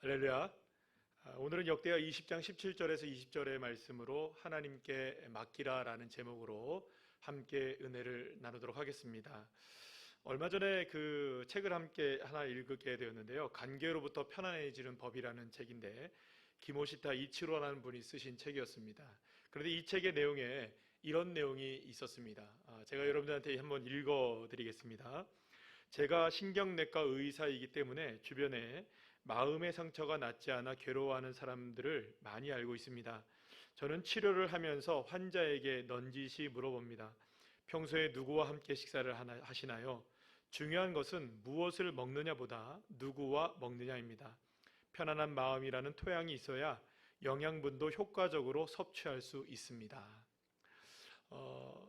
할렐루야. 오늘은 역대하 20장 17절에서 20절의 말씀으로 하나님께 맡기라라는 제목으로 함께 은혜를 나누도록 하겠습니다. 얼마 전에 그 책을 함께 하나 읽게 되었는데요. 관계로부터 편안해지는 법이라는 책인데 기모시타 이치로라는 분이 쓰신 책이었습니다. 그런데 이 책의 내용에 이런 내용이 있었습니다. 제가 여러분들한테 한번 읽어드리겠습니다. 제가 신경내과 의사이기 때문에 주변에 마음의 상처가 낫지 않아 괴로워하는 사람들을 많이 알고 있습니다. 저는 치료를 하면서 환자에게 넌지시 물어봅니다. 평소에 누구와 함께 식사를 하시나요? 중요한 것은 무엇을 먹느냐보다 누구와 먹느냐입니다. 편안한 마음이라는 토양이 있어야 영양분도 효과적으로 섭취할 수 있습니다.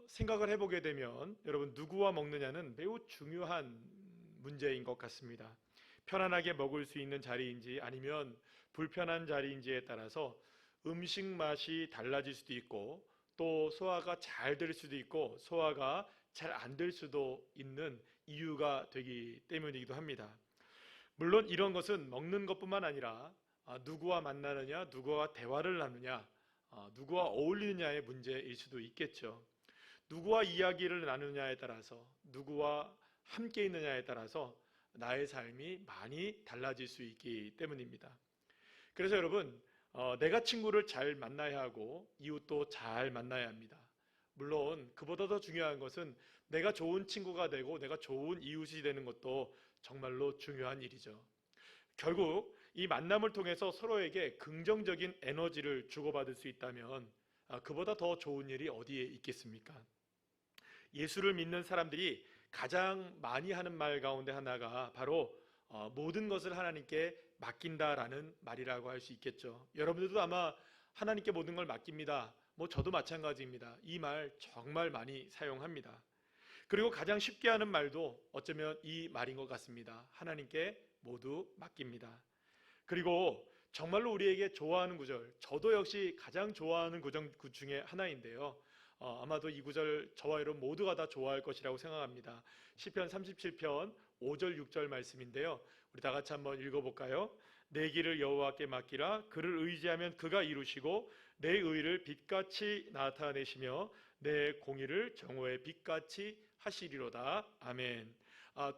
생각을 해보게 되면 여러분, 누구와 먹느냐는 매우 중요한 문제인 것 같습니다. 편안하게 먹을 수 있는 자리인지 아니면 불편한 자리인지에 따라서 음식 맛이 달라질 수도 있고, 또 소화가 잘 될 수도 있고 소화가 잘 안 될 수도 있는 이유가 되기 때문이기도 합니다. 물론 이런 것은 먹는 것뿐만 아니라 누구와 만나느냐, 누구와 대화를 나누냐, 누구와 어울리느냐의 문제일 수도 있겠죠. 누구와 이야기를 나누냐에 따라서, 누구와 함께 있느냐에 따라서 나의 삶이 많이 달라질 수 있기 때문입니다. 그래서 여러분, 내가 친구를 잘 만나야 하고 이웃도 잘 만나야 합니다. 물론 그보다 더 중요한 것은 내가 좋은 친구가 되고 내가 좋은 이웃이 되는 것도 정말로 중요한 일이죠. 결국 이 만남을 통해서 서로에게 긍정적인 에너지를 주고받을 수 있다면 그보다 더 좋은 일이 어디에 있겠습니까? 예수를 믿는 사람들이 가장 많이 하는 말 가운데 하나가 바로 모든 것을 하나님께 맡긴다라는 말이라고 할 수 있겠죠. 여러분들도 아마 하나님께 모든 걸 맡깁니다. 저도 마찬가지입니다. 이 말 정말 많이 사용합니다. 그리고 가장 쉽게 하는 말도 어쩌면 이 말인 것 같습니다. 하나님께 모두 맡깁니다. 그리고 정말로 우리에게 좋아하는 구절, 저도 역시 가장 좋아하는 구절 중에 하나인데요. 아마도 이 구절 저와 여러분 모두가 다 좋아할 것이라고 생각합니다. 시편 37편 5절 6절 말씀인데요. 우리 다 같이 한번 읽어볼까요? 내 길을 여호와께 맡기라. 그를 의지하면 그가 이루시고 내 의를 빛같이 나타내시며 내 공의를 정오의 빛같이 하시리로다. 아멘.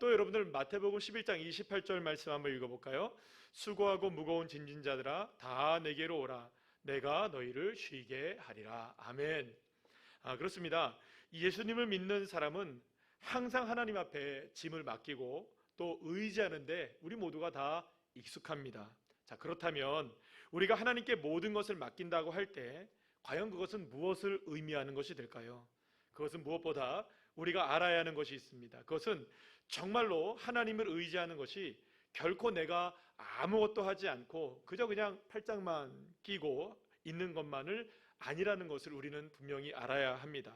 또 여러분들 마태복음 11장 28절 말씀 한번 읽어볼까요? 수고하고 무거운 짐진 자들아 다 내게로 오라. 내가 너희를 쉬게 하리라. 아멘. 그렇습니다. 예수님을 믿는 사람은 항상 하나님 앞에 짐을 맡기고 또 의지하는데 우리 모두가 다 익숙합니다. 자, 그렇다면 우리가 하나님께 모든 것을 맡긴다고 할 때 과연 그것은 무엇을 의미하는 것이 될까요? 그것은 무엇보다 우리가 알아야 하는 것이 있습니다. 그것은 정말로 하나님을 의지하는 것이 결코 내가 아무것도 하지 않고 그냥 팔짱만 끼고 있는 것만을 아니라는 것을 우리는 분명히 알아야 합니다.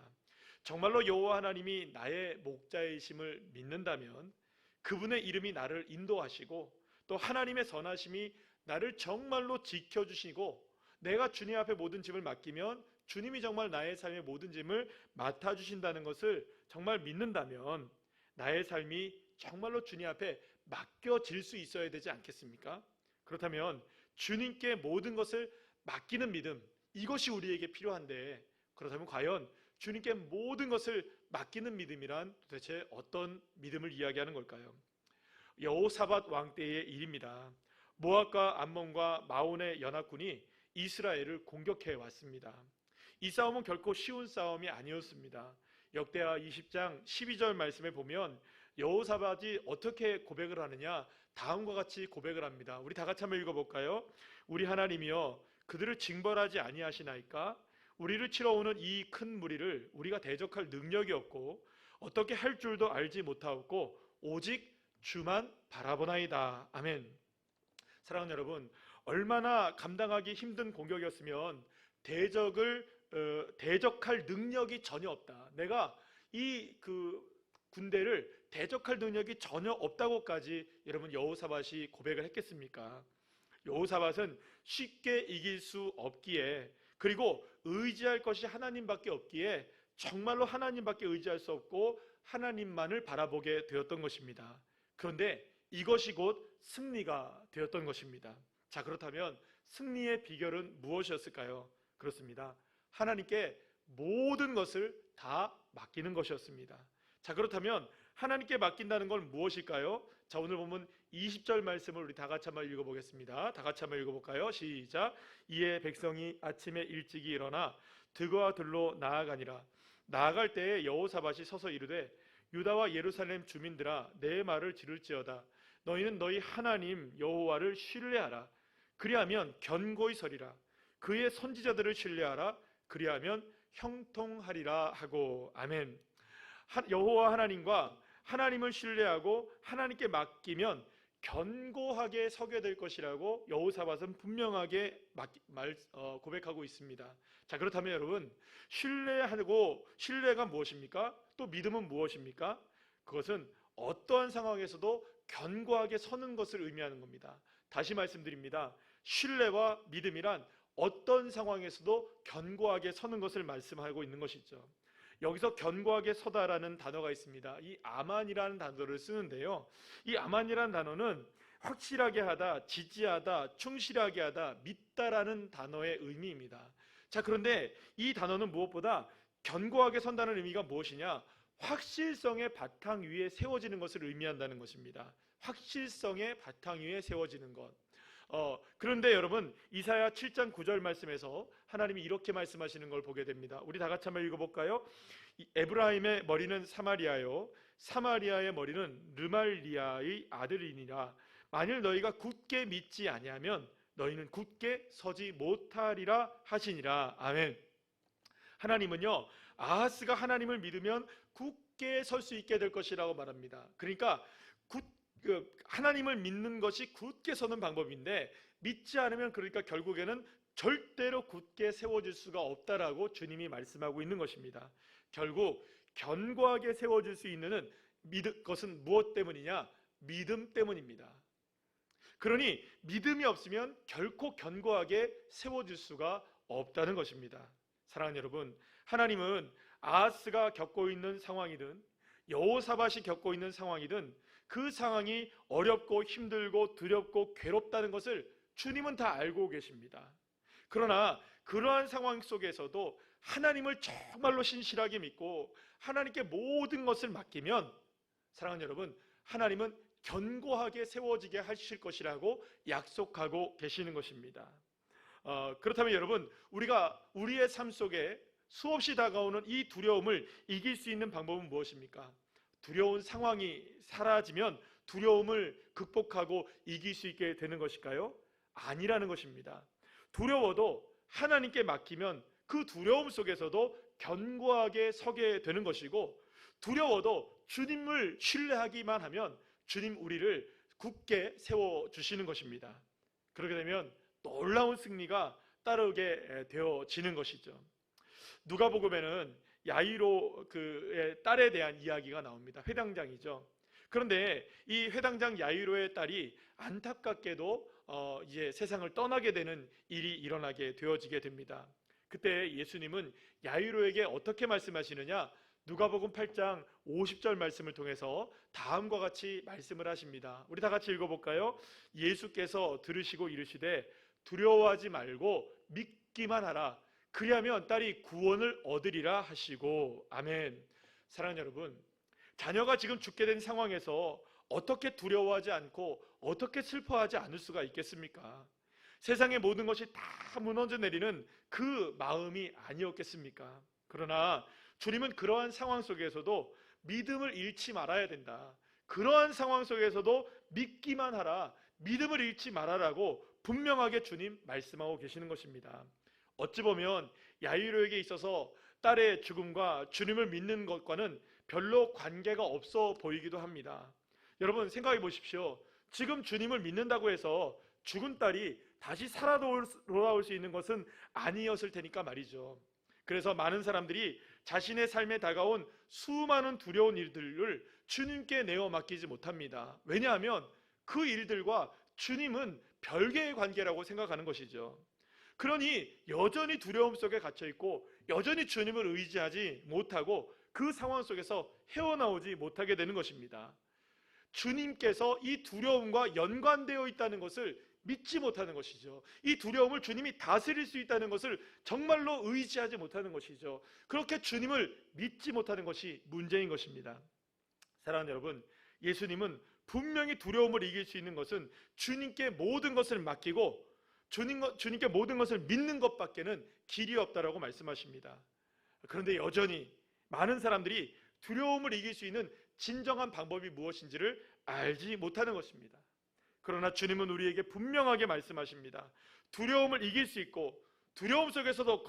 정말로 여호와 하나님이 나의 목자이심을 믿는다면 그분의 이름이 나를 인도하시고 또 하나님의 선하심이 나를 정말로 지켜주시고 내가 주님 앞에 모든 짐을 맡기면 주님이 정말 나의 삶의 모든 짐을 맡아주신다는 것을 정말 믿는다면 나의 삶이 정말로 주님 앞에 맡겨질 수 있어야 되지 않겠습니까? 그렇다면 주님께 모든 것을 맡기는 믿음, 이것이 우리에게 필요한데 그렇다면 과연 주님께 모든 것을 맡기는 믿음이란 도대체 어떤 믿음을 이야기하는 걸까요? 여호사밧 왕 때의 일입니다. 모압과 암몬과 마온의 연합군이 이스라엘을 공격해 왔습니다. 이 싸움은 결코 쉬운 싸움이 아니었습니다. 역대하 20장 12절 말씀에 보면 여호사밧이 어떻게 고백을 하느냐, 다음과 같이 고백을 합니다. 우리 다 같이 한번 읽어볼까요? 우리 하나님이여 그들을 징벌하지 아니하시나이까? 우리를 치러 오는 이 큰 무리를 우리가 대적할 능력이 없고 어떻게 할 줄도 알지 못하고 오직 주만 바라보나이다. 아멘. 사랑하는 여러분, 얼마나 감당하기 힘든 공격이었으면 대적할 능력이 전혀 없다. 내가 이 군대를 대적할 능력이 전혀 없다고까지 여러분 여호사밧이 고백을 했겠습니까? 여호사밧은 쉽게 이길 수 없기에, 그리고 의지할 것이 하나님밖에 없기에 정말로 하나님밖에 의지할 수 없고 하나님만을 바라보게 되었던 것입니다. 그런데 이것이 곧 승리가 되었던 것입니다. 자, 그렇다면 승리의 비결은 무엇이었을까요? 그렇습니다. 하나님께 모든 것을 다 맡기는 것이었습니다. 자, 그렇다면 하나님께 맡긴다는 건 무엇일까요? 자, 오늘 보면 20절 말씀을 우리 다 같이 한번 읽어보겠습니다. 다 같이 한번 읽어볼까요? 시작. 이에 백성이 아침에 일찍이 일어나 들과 들로 나아가니라. 나아갈 때에 여호사밧이 서서 이르되 유다와 예루살렘 주민들아 내 말을 들을지어다. 너희는 너희 하나님 여호와를 신뢰하라. 그리하면 견고히 서리라. 그의 선지자들을 신뢰하라. 그리하면 형통하리라 하고. 아멘. 여호와 하나님과 하나님을 신뢰하고 하나님께 맡기면 견고하게 서게 될 것이라고 여호사밧은 분명하게 고백하고 있습니다. 자, 그렇다면 여러분, 신뢰가 무엇입니까? 또 믿음은 무엇입니까? 그것은 어떠한 상황에서도 견고하게 서는 것을 의미하는 겁니다. 다시 말씀드립니다. 신뢰와 믿음이란 어떤 상황에서도 견고하게 서는 것을 말씀하고 있는 것이죠. 여기서 견고하게 서다라는 단어가 있습니다. 이 아만이라는 단어를 쓰는데요, 이 아만이라는 단어는 확실하게 하다, 지지하다, 충실하게 하다, 믿다라는 단어의 의미입니다. 자, 그런데 이 단어는 무엇보다 견고하게 선다는 의미가 무엇이냐? 확실성의 바탕 위에 세워지는 것을 의미한다는 것입니다. 확실성의 바탕 위에 세워지는 것. 그런데 여러분, 이사야 7장 9절 말씀에서 하나님이 이렇게 말씀하시는 걸 보게 됩니다. 우리 다 같이 한번 읽어볼까요? 에브라임의 머리는 사마리아요, 사마리아의 머리는 르말리아의 아들이니라. 만일 너희가 굳게 믿지 아니하면 너희는 굳게 서지 못하리라 하시니라. 아멘. 하나님은요, 아하스가 하나님을 믿으면 굳게 설 수 있게 될 것이라고 말합니다. 그러니까 하나님을 믿는 것이 굳게 서는 방법인데, 믿지 않으면 그러니까 결국에는 절대로 굳게 세워질 수가 없다라고 주님이 말씀하고 있는 것입니다. 결국 견고하게 세워질 수 있는 것은 무엇 때문이냐? 믿음 때문입니다. 그러니 믿음이 없으면 결코 견고하게 세워질 수가 없다는 것입니다. 사랑하는 여러분, 하나님은 아하스가 겪고 있는 상황이든 여호사밧이 겪고 있는 상황이든 그 상황이 어렵고 힘들고 두렵고 괴롭다는 것을 주님은 다 알고 계십니다. 그러나 그러한 상황 속에서도 하나님을 정말로 신실하게 믿고 하나님께 모든 것을 맡기면, 사랑하는 여러분, 하나님은 견고하게 세워지게 하실 것이라고 약속하고 계시는 것입니다. 그렇다면 여러분, 우리가 우리의 삶 속에 수없이 다가오는 이 두려움을 이길 수 있는 방법은 무엇입니까? 두려운 상황이 사라지면 두려움을 극복하고 이길 수 있게 되는 것일까요? 아니라는 것입니다. 두려워도 하나님께 맡기면 그 두려움 속에서도 견고하게 서게 되는 것이고, 두려워도 주님을 신뢰하기만 하면 주님 우리를 굳게 세워주시는 것입니다. 그렇게 되면 놀라운 승리가 따르게 되어지는 것이죠. 누가복음에는 야이로 그의 딸에 대한 이야기가 나옵니다. 회당장이죠. 그런데 이 회당장 야이로의 딸이 안타깝게도 이제 세상을 떠나게 되는 일이 일어나게 되어지게 됩니다. 그때 예수님은 야이로에게 어떻게 말씀하시느냐? 누가복음 8장 50절 말씀을 통해서 다음과 같이 말씀을 하십니다. 우리 다 같이 읽어볼까요? 예수께서 들으시고 이르시되 두려워하지 말고 믿기만 하라. 그리하면 딸이 구원을 얻으리라 하시고. 아멘. 사랑하는 여러분, 자녀가 지금 죽게 된 상황에서 어떻게 두려워하지 않고 어떻게 슬퍼하지 않을 수가 있겠습니까? 세상의 모든 것이 다 무너져 내리는 그 마음이 아니었겠습니까? 그러나 주님은 그러한 상황 속에서도 믿음을 잃지 말아야 된다. 그러한 상황 속에서도 믿기만 하라, 믿음을 잃지 말아라고 분명하게 주님 말씀하고 계시는 것입니다. 어찌 보면 야이로에게 있어서 딸의 죽음과 주님을 믿는 것과는 별로 관계가 없어 보이기도 합니다. 여러분 생각해 보십시오. 지금 주님을 믿는다고 해서 죽은 딸이 다시 살아 돌아올 수 있는 것은 아니었을 테니까 말이죠. 그래서 많은 사람들이 자신의 삶에 다가온 수많은 두려운 일들을 주님께 내어 맡기지 못합니다. 왜냐하면 그 일들과 주님은 별개의 관계라고 생각하는 것이죠. 그러니 여전히 두려움 속에 갇혀 있고 여전히 주님을 의지하지 못하고 그 상황 속에서 헤어나오지 못하게 되는 것입니다. 주님께서 이 두려움과 연관되어 있다는 것을 믿지 못하는 것이죠. 이 두려움을 주님이 다스릴 수 있다는 것을 정말로 의지하지 못하는 것이죠. 그렇게 주님을 믿지 못하는 것이 문제인 것입니다. 사랑하는 여러분, 예수님은 분명히 두려움을 이길 수 있는 것은 주님께 모든 것을 맡기고 주님께 모든 것을 믿는 것밖에는 길이 없다라고 말씀하십니다. 그런데 여전히 많은 사람들이 두려움을 이길 수 있는 진정한 방법이 무엇인지를 알지 못하는 것입니다. 그러나 주님은 우리에게 분명하게 말씀하십니다. 두려움을 이길 수 있고 두려움 속에서도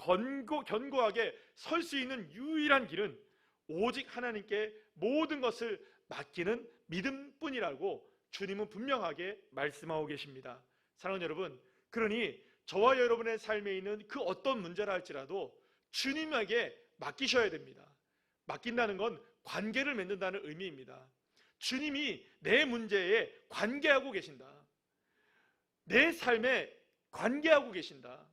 견고하게 설 수 있는 유일한 길은 오직 하나님께 모든 것을 맡기는 믿음뿐이라고 주님은 분명하게 말씀하고 계십니다. 사랑하는 여러분, 그러니 저와 여러분의 삶에 있는 그 어떤 문제라 할지라도 주님에게 맡기셔야 됩니다. 맡긴다는 건 관계를 맺는다는 의미입니다. 주님이 내 문제에 관계하고 계신다. 내 삶에 관계하고 계신다.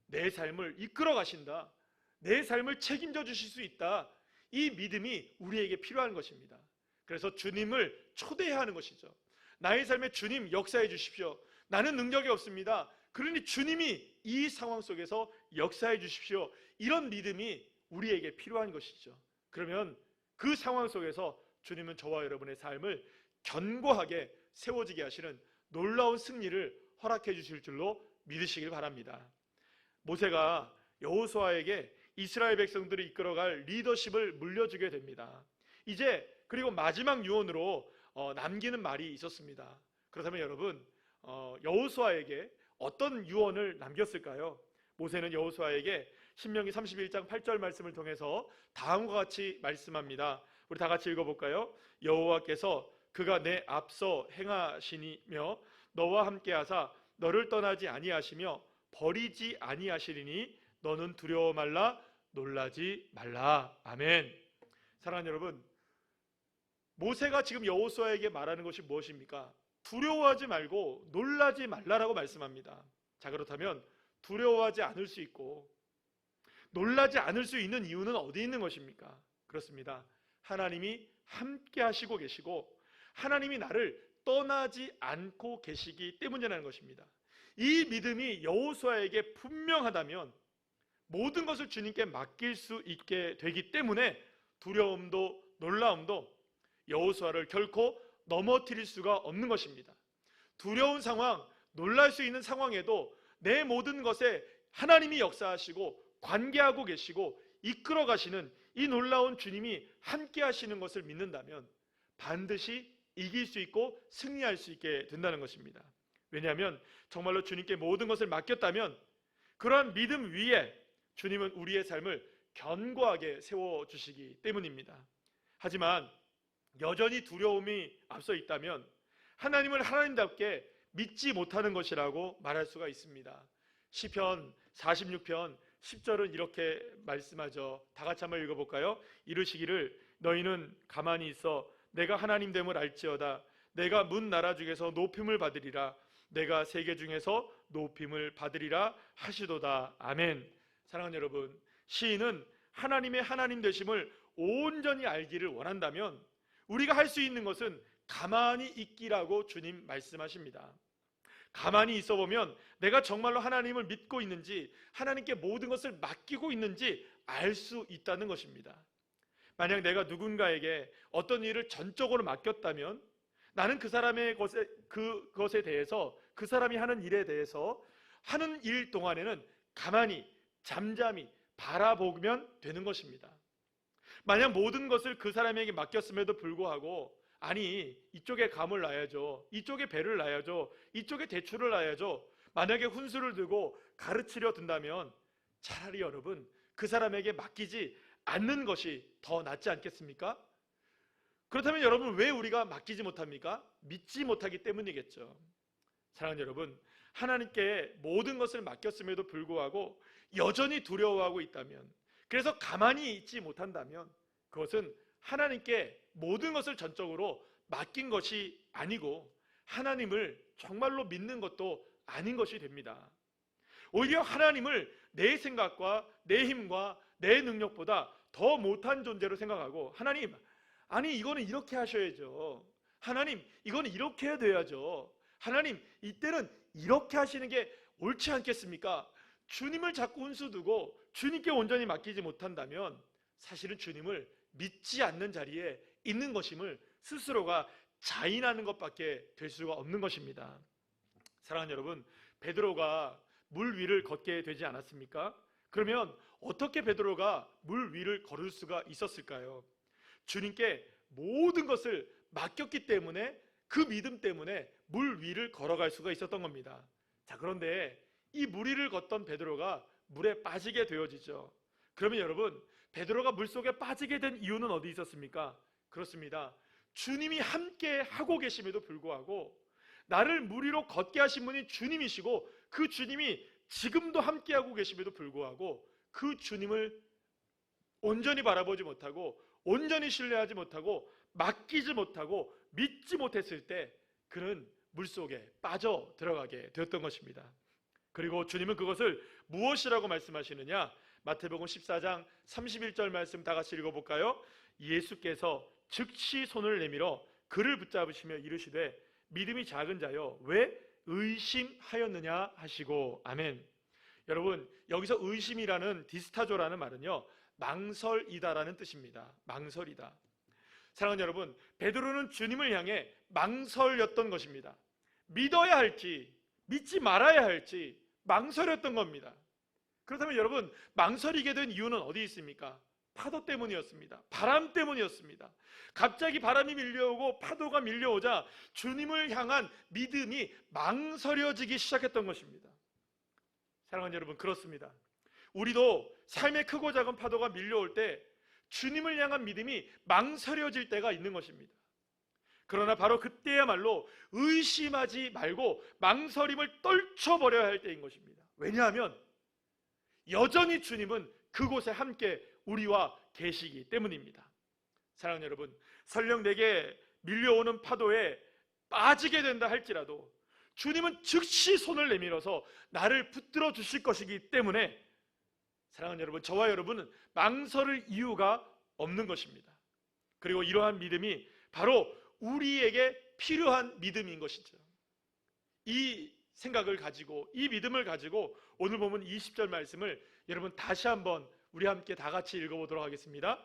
내 삶을 이끌어 가신다. 내 삶을 책임져 주실 수 있다. 이 믿음이 우리에게 필요한 것입니다. 그래서 주님을 초대해야 하는 것이죠. 나의 삶에 주님 역사해 주십시오. 나는 능력이 없습니다. 그러니 주님이 이 상황 속에서 역사해 주십시오. 이런 믿음이 우리에게 필요한 것이죠. 그러면 그 상황 속에서 주님은 저와 여러분의 삶을 견고하게 세워지게 하시는 놀라운 승리를 허락해 주실 줄로 믿으시길 바랍니다. 모세가 여호수아에게 이스라엘 백성들을 이끌어갈 리더십을 물려주게 됩니다. 이제 그리고 마지막 유언으로 남기는 말이 있었습니다. 그렇다면 여러분, 여호수아에게 어떤 유언을 남겼을까요? 모세는 여호수아에게 신명기 31장 8절 말씀을 통해서 다음과 같이 말씀합니다. 우리 다 같이 읽어볼까요? 여호와께서 그가 내 앞서 행하시니며 너와 함께하사 너를 떠나지 아니하시며 버리지 아니하시리니 너는 두려워 말라 놀라지 말라. 아멘. 사랑하는 여러분, 모세가 지금 여호수아에게 말하는 것이 무엇입니까? 두려워하지 말고 놀라지 말라라고 말씀합니다. 자, 그렇다면 두려워하지 않을 수 있고 놀라지 않을 수 있는 이유는 어디 있는 것입니까? 그렇습니다. 하나님이 함께 하시고 계시고 하나님이 나를 떠나지 않고 계시기 때문이라는 것입니다. 이 믿음이 여호수아에게 분명하다면 모든 것을 주님께 맡길 수 있게 되기 때문에 두려움도 놀라움도 여호수아를 결코 넘어뜨릴 수가 없는 것입니다. 두려운 상황, 놀랄 수 있는 상황에도 내 모든 것에 하나님이 역사하시고 관계하고 계시고 이끌어 가시는 이 놀라운 주님이 함께 하시는 것을 믿는다면 반드시 이길 수 있고 승리할 수 있게 된다는 것입니다. 왜냐하면 정말로 주님께 모든 것을 맡겼다면 그러한 믿음 위에 주님은 우리의 삶을 견고하게 세워주시기 때문입니다. 하지만 여전히 두려움이 앞서 있다면 하나님을 하나님답게 믿지 못하는 것이라고 말할 수가 있습니다. 시편 46편 10절은 이렇게 말씀하죠. 다 같이 한번 읽어볼까요? 이르시기를 너희는 가만히 있어 내가 하나님 됨을 알지어다. 내가 문 나라 중에서 높임을 받으리라. 내가 세계 중에서 높임을 받으리라 하시도다. 아멘. 사랑하는 여러분, 시인은 하나님의 하나님 되심을 온전히 알기를 원한다면 우리가 할 수 있는 것은 가만히 있기라고 주님 말씀하십니다. 가만히 있어 보면 내가 정말로 하나님을 믿고 있는지 하나님께 모든 것을 맡기고 있는지 알 수 있다는 것입니다. 만약 내가 누군가에게 어떤 일을 전적으로 맡겼다면 나는 그 사람의 그것에 대해서 그 사람이 하는 일에 대해서 하는 일 동안에는 가만히 잠잠히 바라보면 되는 것입니다. 만약 모든 것을 그 사람에게 맡겼음에도 불구하고 아니 이쪽에 감을 놔야죠, 이쪽에 배를 놔야죠, 이쪽에 대추를 놔야죠, 만약에 훈수를 두고 가르치려 든다면 차라리 여러분 그 사람에게 맡기지 않는 것이 더 낫지 않겠습니까? 그렇다면 여러분 왜 우리가 맡기지 못합니까? 믿지 못하기 때문이겠죠. 사랑하는 여러분, 하나님께 모든 것을 맡겼음에도 불구하고 여전히 두려워하고 있다면, 그래서 가만히 있지 못한다면 그것은 하나님께 모든 것을 전적으로 맡긴 것이 아니고 하나님을 정말로 믿는 것도 아닌 것이 됩니다. 오히려 하나님을 내 생각과 내 힘과 내 능력보다 더 못한 존재로 생각하고 하나님, 아니 이거는 이렇게 하셔야죠. 하나님, 이거는 이렇게 해야 돼야죠. 하나님, 이때는 이렇게 하시는 게 옳지 않겠습니까? 주님을 자꾸 훈수두고 주님께 온전히 맡기지 못한다면 사실은 주님을 믿지 않는 자리에 있는 것임을 스스로가 자인하는 것밖에 될 수가 없는 것입니다. 사랑하는 여러분, 베드로가 물 위를 걷게 되지 않았습니까? 그러면 어떻게 베드로가 물 위를 걸을 수가 있었을까요? 주님께 모든 것을 맡겼기 때문에, 그 믿음 때문에 물 위를 걸어갈 수가 있었던 겁니다. 자, 그런데 이 물 위를 걷던 베드로가 물에 빠지게 되어지죠. 그러면 여러분, 베드로가 물속에 빠지게 된 이유는 어디 있었습니까? 그렇습니다. 주님이 함께 하고 계심에도 불구하고, 나를 물 위로 걷게 하신 분이 주님이시고 그 주님이 지금도 함께 하고 계심에도 불구하고 그 주님을 온전히 바라보지 못하고, 온전히 신뢰하지 못하고, 맡기지 못하고, 믿지 못했을 때 그는 물속에 빠져 들어가게 되었던 것입니다. 그리고 주님은 그것을 무엇이라고 말씀하시느냐? 마태복음 14장 31절 말씀 다 같이 읽어볼까요? 예수께서 즉시 손을 내밀어 그를 붙잡으시며 이르시되 믿음이 작은 자여 왜 의심하였느냐 하시고. 아멘. 여러분, 여기서 의심이라는 디스타조라는 말은요, 망설이다라는 뜻입니다. 망설이다. 사랑하는 여러분, 베드로는 주님을 향해 망설였던 것입니다. 믿어야 할지 믿지 말아야 할지 망설였던 겁니다. 그렇다면 여러분, 망설이게 된 이유는 어디 있습니까? 파도 때문이었습니다. 바람 때문이었습니다. 갑자기 바람이 밀려오고 파도가 밀려오자 주님을 향한 믿음이 망설여지기 시작했던 것입니다. 사랑하는 여러분, 그렇습니다. 우리도 삶의 크고 작은 파도가 밀려올 때 주님을 향한 믿음이 망설여질 때가 있는 것입니다. 그러나 바로 그때야말로 의심하지 말고 망설임을 떨쳐버려야 할 때인 것입니다. 왜냐하면 여전히 주님은 그곳에 함께 우리와 계시기 때문입니다. 사랑하는 여러분, 설령 내게 밀려오는 파도에 빠지게 된다 할지라도 주님은 즉시 손을 내밀어서 나를 붙들어 주실 것이기 때문에, 사랑하는 여러분, 저와 여러분은 망설일 이유가 없는 것입니다. 그리고 이러한 믿음이 바로 우리에게 필요한 믿음인 것이죠. 이 생각을 가지고, 이 믿음을 가지고 오늘 보면 20절 말씀을 여러분 다시 한번 우리 함께 다 같이 읽어보도록 하겠습니다.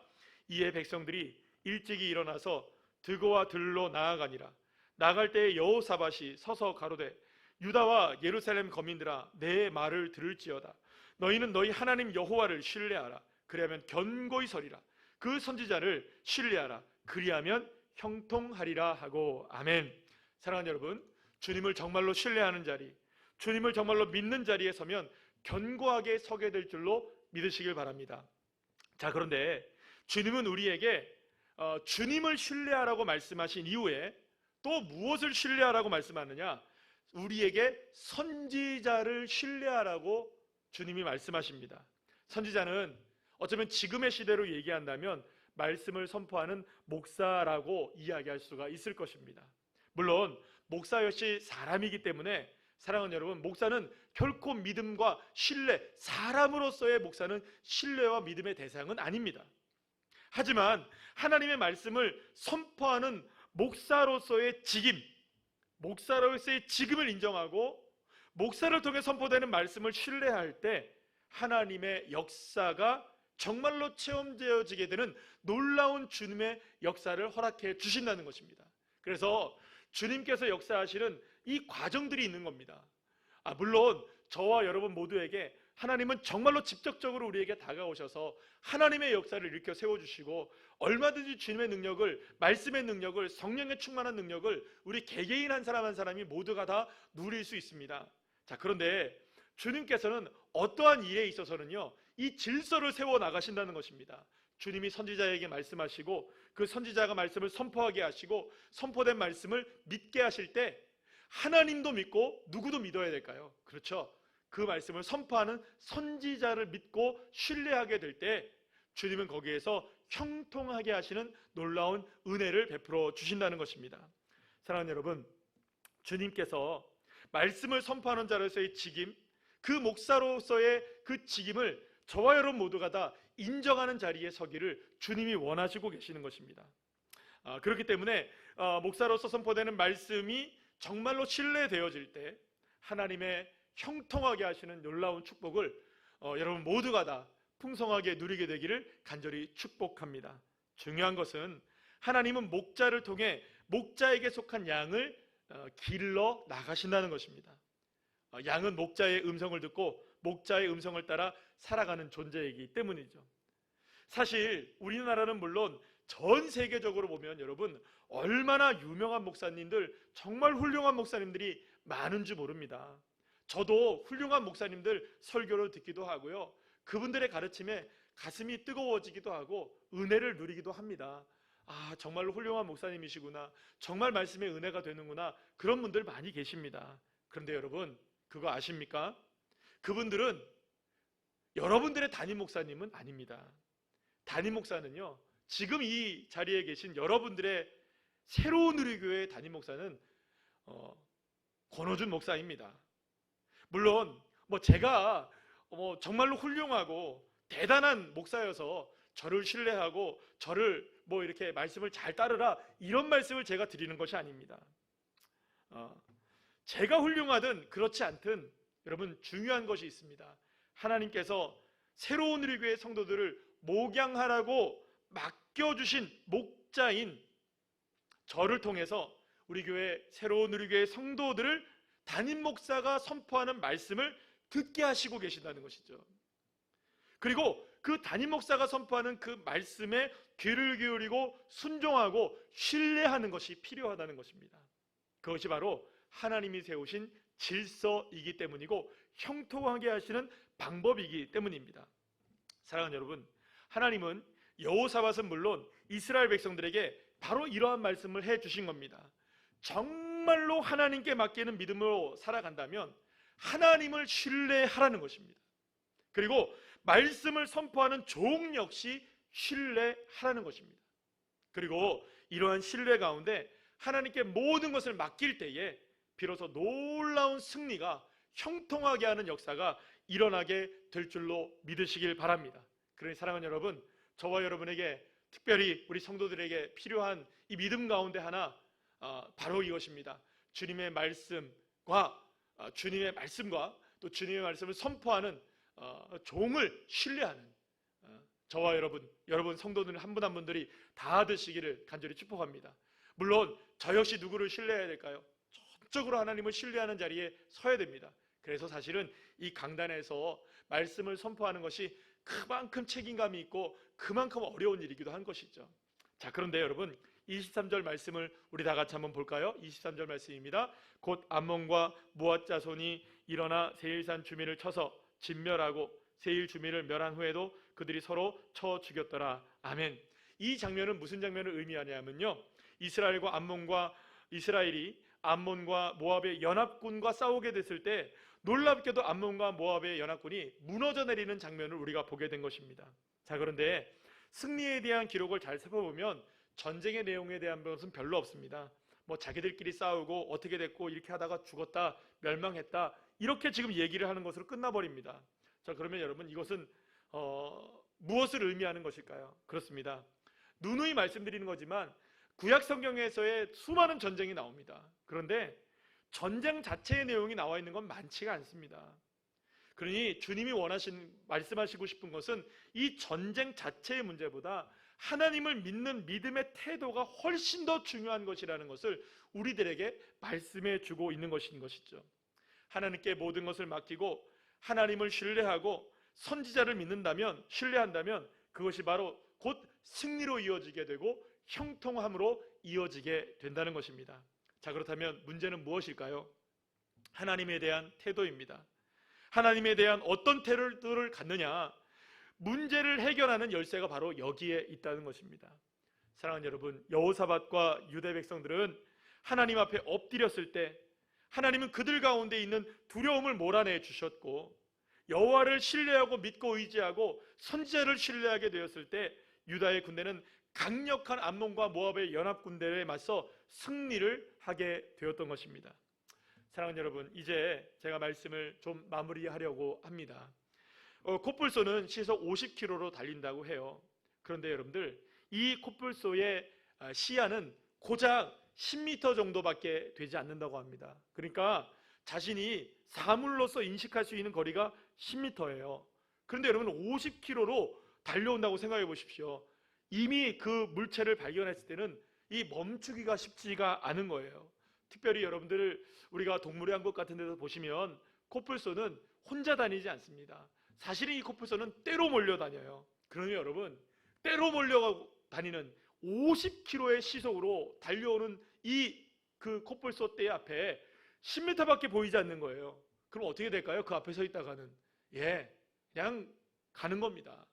이에 백성들이 일찍이 일어나서 드고와 들로 나아가니라. 나갈 때에 여호사밧이 서서 가로되 유다와 예루살렘 거민들아, 내 말을 들을지어다. 너희는 너희 하나님 여호와를 신뢰하라. 그리하면 견고히 서리라. 그 선지자를 신뢰하라. 그리하면 형통하리라 하고. 아멘. 사랑하는 여러분, 주님을 정말로 신뢰하는 자리, 주님을 정말로 믿는 자리에 서면 견고하게 서게 될 줄로 믿으시길 바랍니다. 자, 그런데 주님은 우리에게 주님을 신뢰하라고 말씀하신 이후에 또 무엇을 신뢰하라고 말씀하느냐? 우리에게 선지자를 신뢰하라고 주님이 말씀하십니다. 선지자는 어쩌면 지금의 시대로 얘기한다면 말씀을 선포하는 목사라고 이야기할 수가 있을 것입니다. 물론 목사 역시 사람이기 때문에, 사랑하는 여러분, 목사는 결코 믿음과 신뢰, 사람으로서의 목사는 신뢰와 믿음의 대상은 아닙니다. 하지만 하나님의 말씀을 선포하는 목사로서의 직임, 목사로서의 직임을 인정하고 목사를 통해 선포되는 말씀을 신뢰할 때 하나님의 역사가 정말로 체험되어지게 되는 놀라운 주님의 역사를 허락해 주신다는 것입니다. 그래서 주님께서 역사하시는 이 과정들이 있는 겁니다. 물론 저와 여러분 모두에게 하나님은 정말로 직접적으로 우리에게 다가오셔서 하나님의 역사를 일으켜 세워주시고 얼마든지 주님의 능력을, 말씀의 능력을, 성령의 충만한 능력을 우리 개개인 한 사람 한 사람이 모두가 다 누릴 수 있습니다. 자, 그런데 주님께서는 어떠한 일에 있어서는요, 이 질서를 세워 나가신다는 것입니다. 주님이 선지자에게 말씀하시고 그 선지자가 말씀을 선포하게 하시고 선포된 말씀을 믿게 하실 때 하나님도 믿고 누구도 믿어야 될까요? 그렇죠. 그 말씀을 선포하는 선지자를 믿고 신뢰하게 될 때 주님은 거기에서 형통하게 하시는 놀라운 은혜를 베풀어 주신다는 것입니다. 사랑하는 여러분, 주님께서 말씀을 선포하는 자로서의 직임, 그 목사로서의 그 직임을 저와 여러분 모두가 다 인정하는 자리에 서기를 주님이 원하시고 계시는 것입니다. 그렇기 때문에 목사로서 선포되는 말씀이 정말로 신뢰되어질 때, 하나님의 형통하게 하시는 놀라운 축복을 여러분 모두가 다 풍성하게 누리게 되기를 간절히 축복합니다. 중요한 것은 하나님은 목자를 통해 목자에게 속한 양을 길러 나가신다는 것입니다. 양은 목자의 음성을 듣고 목자의 음성을 따라 살아가는 존재이기 때문이죠. 사실 우리나라는 물론 전 세계적으로 보면 여러분 얼마나 유명한 목사님들, 정말 훌륭한 목사님들이 많은 줄 모릅니다. 저도 훌륭한 목사님들 설교를 듣기도 하고요, 그분들의 가르침에 가슴이 뜨거워지기도 하고 은혜를 누리기도 합니다. 아, 정말로 훌륭한 목사님이시구나, 정말 말씀에 은혜가 되는구나, 그런 분들 많이 계십니다. 그런데 여러분 그거 아십니까? 그분들은 여러분들의 담임 목사님은 아닙니다. 담임 목사는요, 지금 이 자리에 계신 여러분들의 새로운 우리교회의 담임 목사는 권호준 목사입니다. 물론 제가 정말로 훌륭하고 대단한 목사여서 저를 신뢰하고 저를 이렇게 말씀을 잘 따르라, 이런 말씀을 제가 드리는 것이 아닙니다. 제가 훌륭하든 그렇지 않든 여러분 중요한 것이 있습니다. 하나님께서 새로운 우리교회 성도들을 목양하라고 맡겨주신 목자인 저를 통해서 우리 교회 새로운 우리교회 성도들을 담임 목사가 선포하는 말씀을 듣게 하시고 계신다는 것이죠. 그리고 그 담임 목사가 선포하는 그 말씀에 귀를 기울이고 순종하고 신뢰하는 것이 필요하다는 것입니다. 그것이 바로 하나님이 세우신 질서이기 때문이고 형통하게 하시는 방법이기 때문입니다. 사랑하는 여러분, 하나님은 여호사밧은 물론 이스라엘 백성들에게 바로 이러한 말씀을 해주신 겁니다. 정말로 하나님께 맡기는 믿음으로 살아간다면 하나님을 신뢰하라는 것입니다. 그리고 말씀을 선포하는 종 역시 신뢰하라는 것입니다. 그리고 이러한 신뢰 가운데 하나님께 모든 것을 맡길 때에 비로소 놀라운 승리가 형통하게 하는 역사가 일어나게 될 줄로 믿으시길 바랍니다. 그러니 사랑하는 여러분, 저와 여러분에게 특별히 우리 성도들에게 필요한 이 믿음 가운데 하나, 바로 이것입니다. 주님의 말씀과 또 주님의 말씀을 선포하는 종을 신뢰하는 저와 여러분 성도들 한 분 한 분들이 다 되시기를 간절히 축복합니다. 물론 저 역시 누구를 신뢰해야 될까요? 전적으로 하나님을 신뢰하는 자리에 서야 됩니다. 그래서 사실은 이 강단에서 말씀을 선포하는 것이 그만큼 책임감이 있고 그만큼 어려운 일이기도 한 것이죠. 자, 그런데 여러분 23절 말씀을 우리 다 같이 한번 볼까요? 23절 말씀입니다. 곧 암몬과 모압 자손이 일어나 세일산 주민을 쳐서 진멸하고 세일 주민을 멸한 후에도 그들이 서로 쳐 죽였더라. 아멘. 이 장면은 무슨 장면을 의미하냐면요, 이스라엘이 암몬과 모압의 연합군과 싸우게 됐을 때 놀랍게도 암몬과 모압의 연합군이 무너져 내리는 장면을 우리가 보게 된 것입니다. 자, 그런데 승리에 대한 기록을 잘 살펴보면 전쟁의 내용에 대한 것은 별로 없습니다. 자기들끼리 싸우고 어떻게 됐고 이렇게 하다가 죽었다, 멸망했다, 이렇게 지금 얘기를 하는 것으로 끝나버립니다. 자, 그러면 여러분 이것은 무엇을 의미하는 것일까요? 그렇습니다. 누누이 말씀드리는 거지만 구약 성경에서의 수많은 전쟁이 나옵니다. 그런데 전쟁 자체의 내용이 나와 있는 건 많지가 않습니다. 그러니 주님이 말씀하시고 싶은 것은 이 전쟁 자체의 문제보다 하나님을 믿는 믿음의 태도가 훨씬 더 중요한 것이라는 것을 우리들에게 말씀해 주고 있는 것인 것이죠. 하나님께 모든 것을 맡기고 하나님을 신뢰하고 선지자를 신뢰한다면 그것이 바로 곧 승리로 이어지게 되고 형통함으로 이어지게 된다는 것입니다. 자, 그렇다면 문제는 무엇일까요? 하나님에 대한 태도입니다. 하나님에 대한 어떤 태도를 갖느냐, 문제를 해결하는 열쇠가 바로 여기에 있다는 것입니다. 사랑하는 여러분, 여호사밧과 유대 백성들은 하나님 앞에 엎드렸을 때 하나님은 그들 가운데 있는 두려움을 몰아내 주셨고, 여호와를 신뢰하고 믿고 의지하고 선지자를 신뢰하게 되었을 때 유다의 군대는 강력한 암몬과 모압의 연합 군대에 맞서 승리를 하게 되었던 것입니다. 사랑하는 여러분, 이제 제가 말씀을 좀 마무리하려고 합니다. 코뿔소는 시속 50km로 달린다고 해요. 그런데 여러분들, 이 코뿔소의 시야는 고작 10m 정도밖에 되지 않는다고 합니다. 그러니까 자신이 사물로서 인식할 수 있는 거리가 10m예요. 그런데 여러분 50km로 달려온다고 생각해 보십시오. 이미 그 물체를 발견했을 때는 이 멈추기가 쉽지가 않은 거예요. 특별히 여러분들 우리가 동물의 왕국 같은 데서 보시면 코뿔소는 혼자 다니지 않습니다. 사실은 이 코뿔소는 떼로 몰려다녀요. 그러면 여러분 떼로 몰려 다니는 50km의 시속으로 달려오는 이 그 코뿔소 떼 앞에 10m밖에 보이지 않는 거예요. 그럼 어떻게 될까요? 그 앞에 서 있다가는 그냥 가는 겁니다.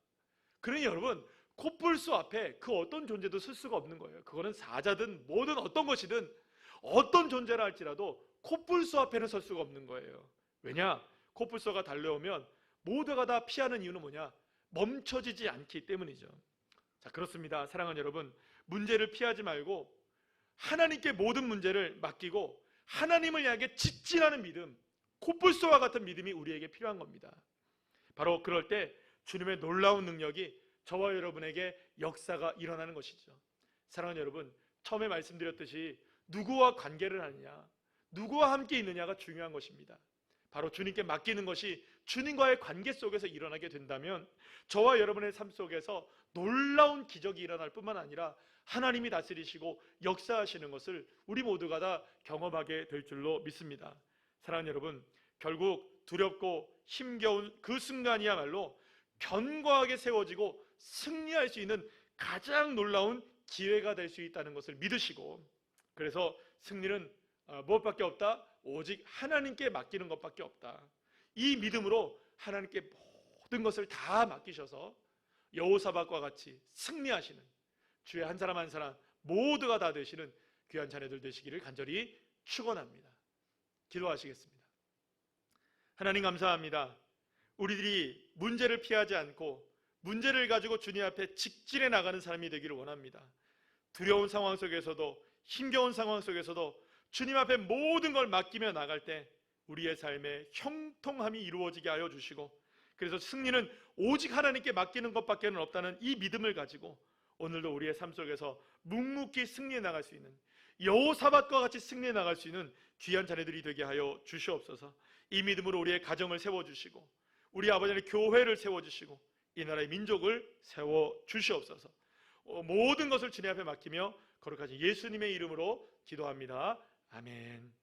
그러니 여러분 코뿔소 앞에 그 어떤 존재도 쓸 수가 없는 거예요. 그거는 사자든 뭐든 어떤 것이든 어떤 존재라 할지라도 코뿔소 앞에는 설 수가 없는 거예요. 왜냐? 코뿔소가 달려오면 모두가 다 피하는 이유는 뭐냐? 멈춰지지 않기 때문이죠. 자, 그렇습니다. 사랑하는 여러분, 문제를 피하지 말고 하나님께 모든 문제를 맡기고 하나님을 향해 직진하는 믿음, 코뿔소와 같은 믿음이 우리에게 필요한 겁니다. 바로 그럴 때 주님의 놀라운 능력이 저와 여러분에게 역사가 일어나는 것이죠. 사랑하는 여러분, 처음에 말씀드렸듯이 누구와 관계를 하느냐, 누구와 함께 있느냐가 중요한 것입니다. 바로 주님께 맡기는 것이 주님과의 관계 속에서 일어나게 된다면 저와 여러분의 삶 속에서 놀라운 기적이 일어날 뿐만 아니라 하나님이 다스리시고 역사하시는 것을 우리 모두가 다 경험하게 될 줄로 믿습니다. 사랑하는 여러분, 결국 두렵고 힘겨운 그 순간이야말로 견고하게 세워지고 승리할 수 있는 가장 놀라운 기회가 될 수 있다는 것을 믿으시고, 그래서 승리는 무엇밖에 없다? 오직 하나님께 맡기는 것밖에 없다. 이 믿음으로 하나님께 모든 것을 다 맡기셔서 여호사밧과 같이 승리하시는 주의 한 사람 한 사람 모두가 다 되시는 귀한 자녀들 되시기를 간절히 축원합니다. 기도하시겠습니다. 하나님 감사합니다. 우리들이 문제를 피하지 않고 문제를 가지고 주님 앞에 직진해 나가는 사람이 되기를 원합니다. 두려운 상황 속에서도 힘겨운 상황 속에서도 주님 앞에 모든 걸 맡기며 나갈 때 우리의 삶에 형통함이 이루어지게 하여 주시고, 그래서 승리는 오직 하나님께 맡기는 것밖에 없다는 이 믿음을 가지고 오늘도 우리의 삶 속에서 묵묵히 승리해 나갈 수 있는, 여호사밧과 같이 승리해 나갈 수 있는 귀한 자녀들이 되게 하여 주시옵소서. 이 믿음으로 우리의 가정을 세워주시고 우리 아버지의 교회를 세워주시고 이 나라의 민족을 세워주시옵소서. 모든 것을 주님 앞에 맡기며 거룩하신 예수님의 이름으로 기도합니다. 아멘.